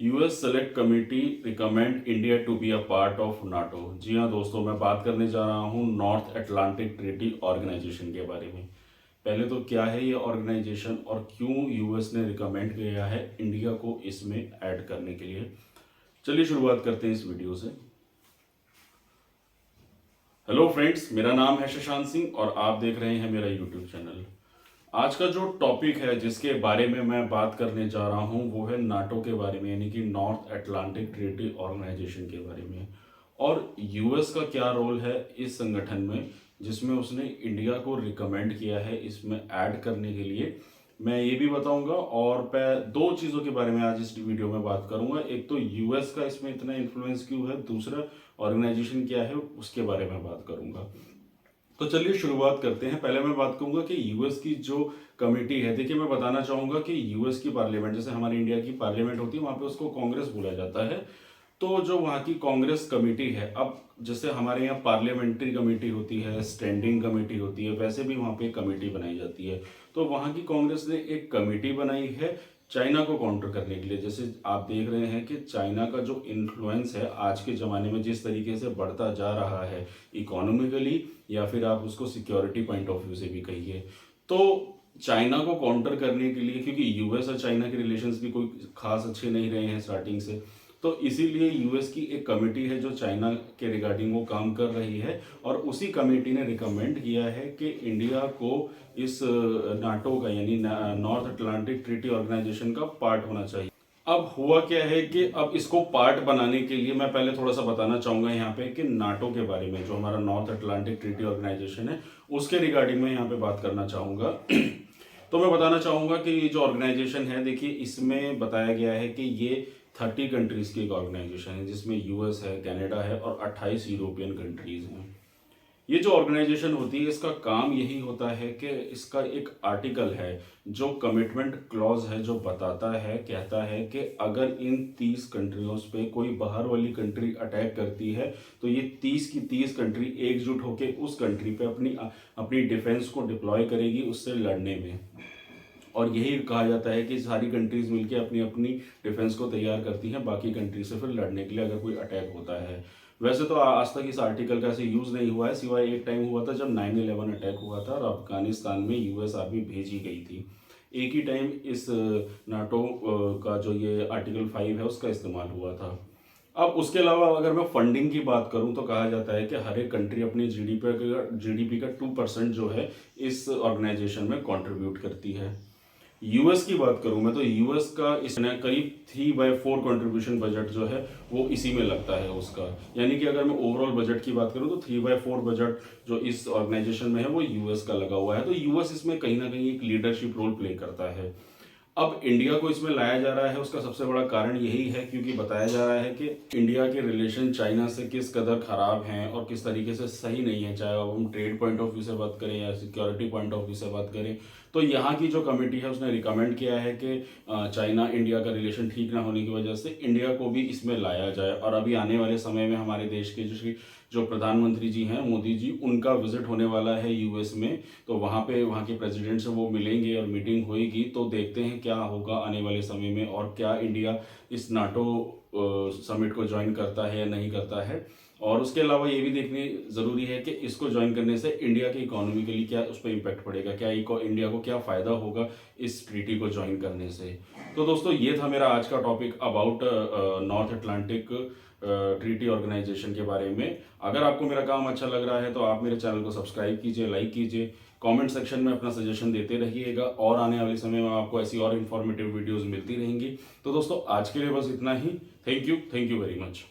US select committee recommend India to be a part of NATO. जी हाँ दोस्तों, मैं बात करने जा रहा हूँ नॉर्थ अटलांटिक ट्रीटी ऑर्गेनाइजेशन के बारे में। पहले तो क्या है ये ऑर्गेनाइजेशन और क्यों यूएस ने रिकमेंड किया है इंडिया को इसमें ऐड करने के लिए। चलिए शुरुआत करते हैं इस वीडियो से। हेलो फ्रेंड्स, मेरा नाम है शशांक सिंह और आप देख रहे हैं मेरा यूट्यूब चैनल। आज का जो टॉपिक है जिसके बारे में मैं बात करने जा रहा हूं वो है नाटो के बारे में, यानी कि नॉर्थ अटलांटिक ट्रीटी ऑर्गेनाइजेशन के बारे में। और यूएस का क्या रोल है इस संगठन में जिसमें उसने इंडिया को रिकमेंड किया है इसमें ऐड करने के लिए, मैं ये भी बताऊंगा। और मैं दो चीज़ों के बारे में आज इस वीडियो में बात करूंगा। एक तो यूएस का इसमें इतना इन्फ्लुएंस क्यों है, दूसरा ऑर्गेनाइजेशन क्या है उसके बारे में बात करूंगा। तो चलिए शुरुआत करते हैं। पहले मैं बात करूंगा कि यूएस की जो कमेटी है, देखिए मैं बताना चाहूंगा कि यूएस की पार्लियामेंट, जैसे हमारी इंडिया की पार्लियामेंट होती है वहां पे उसको कांग्रेस बोला जाता है। तो जो वहाँ की कांग्रेस कमेटी है, अब जैसे हमारे यहाँ पार्लियामेंट्री कमेटी होती है, स्टैंडिंग कमेटी होती है, वैसे भी वहाँ पे कमेटी बनाई जाती है। तो वहाँ की कांग्रेस ने एक कमेटी बनाई है चाइना को काउंटर करने के लिए। जैसे आप देख रहे हैं कि चाइना का जो इन्फ्लुएंस है आज के ज़माने में जिस तरीके से बढ़ता जा रहा है इकोनॉमिकली, या फिर आप उसको सिक्योरिटी पॉइंट ऑफ व्यू से भी कहिए, तो चाइना को काउंटर करने के लिए, क्योंकि यूएस और चाइना के रिलेशंस भी कोई खास अच्छे नहीं रहे हैं स्टार्टिंग से, तो इसीलिए यूएस की एक कमेटी है जो चाइना के रिगार्डिंग वो काम कर रही है। और उसी कमेटी ने रिकमेंड किया है कि इंडिया को इस नाटो का, यानी नॉर्थ अटलांटिक ट्रीटी ऑर्गेनाइजेशन का पार्ट होना चाहिए। अब हुआ क्या है कि अब इसको पार्ट बनाने के लिए मैं पहले थोड़ा सा बताना चाहूंगा यहाँ पे कि नाटो के बारे में, जो हमारा नॉर्थ अटलांटिक ट्रीटी ऑर्गेनाइजेशन है उसके रिगार्डिंग में यहाँ पे बात करना चाहूंगा। तो मैं बताना चाहूंगा कि ये जो ऑर्गेनाइजेशन है, देखिए इसमें बताया गया है कि ये 30 कंट्रीज की एक ऑर्गेनाइजेशन है जिसमें यूएस है, कनाडा है और 28 यूरोपियन कंट्रीज हैं। ये जो ऑर्गेनाइजेशन होती है इसका काम यही होता है कि इसका एक आर्टिकल है जो कमिटमेंट क्लॉज है, जो बताता है, कहता है कि अगर इन 30 कंट्रियों पे कोई बाहर वाली कंट्री अटैक करती है तो ये 30 की 30 कंट्री एकजुट होकर उस कंट्री पे अपनी अपनी डिफेंस को डिप्लॉय करेगी उससे लड़ने में। और यही कहा जाता है कि सारी कंट्रीज मिलकर अपनी अपनी डिफेंस को तैयार करती हैं बाकी कंट्री से फिर लड़ने के लिए अगर कोई अटैक होता है। वैसे तो आज तक इस आर्टिकल का ऐसे यूज़ नहीं हुआ है, सिवाय एक टाइम हुआ था जब 9/11 अटैक हुआ था और अफगानिस्तान में यूएस आर्मी भेजी गई थी। एक ही टाइम इस नाटो का जो ये आर्टिकल 5 है उसका इस्तेमाल हुआ था। अब उसके अलावा अगर मैं फंडिंग की बात करूं तो कहा जाता है कि हर एक कंट्री अपनी जीडीपी का 2% जो है इस ऑर्गेनाइजेशन में कंट्रीब्यूट करती है। यूएस की बात करूं मैं तो यूएस का इसने करीब 3/4 कंट्रीब्यूशन बजट जो है वो इसी में लगता है उसका। यानी कि अगर मैं ओवरऑल बजट की बात करूं तो 3/4 बजट जो इस ऑर्गेनाइजेशन में है वो यूएस का लगा हुआ है। तो यूएस इसमें कहीं ना कहीं एक लीडरशिप रोल प्ले करता है। अब इंडिया को इसमें लाया जा रहा है उसका सबसे बड़ा कारण यही है क्योंकि बताया जा रहा है कि इंडिया के रिलेशन चाइना से किस कदर खराब हैं और किस तरीके से सही नहीं है, चाहे अब हम ट्रेड पॉइंट ऑफ व्यू से बात करें या सिक्योरिटी पॉइंट ऑफ व्यू से बात करें। तो यहाँ की जो कमेटी है उसने रिकमेंड किया है कि चाइना इंडिया का रिलेशन ठीक ना होने की वजह से इंडिया को भी इसमें लाया जाए। और अभी आने वाले समय में हमारे देश के जो प्रधानमंत्री जी हैं मोदी जी, उनका विजिट होने वाला है यूएस में। तो वहाँ पे वहाँ के प्रेसिडेंट से वो मिलेंगे और मीटिंग होएगी। तो देखते हैं क्या होगा आने वाले समय में और क्या इंडिया इस नाटो समिट को ज्वाइन करता है या नहीं करता है। और उसके अलावा ये भी देखने ज़रूरी है कि इसको ज्वाइन करने से इंडिया की इकोनॉमी के लिए क्या उस पर इम्पैक्ट पड़ेगा, क्या इंडिया को क्या फ़ायदा होगा इस ट्रीटी को ज्वाइन करने से। तो दोस्तों ये था मेरा आज का topic about North Atlantic Treaty Organisation के बारे में। अगर आपको मेरा काम अच्छा लग रहा है तो आप मेरे चैनल को सब्सक्राइब कीजिए, लाइक कीजिए, कमेंट सेक्शन में अपना सजेशन देते रहिएगा और आने वाले समय में आपको ऐसी और इन्फॉर्मेटिव वीडियोस मिलती रहेंगी। तो दोस्तों आज के लिए बस इतना ही। Thank you very much.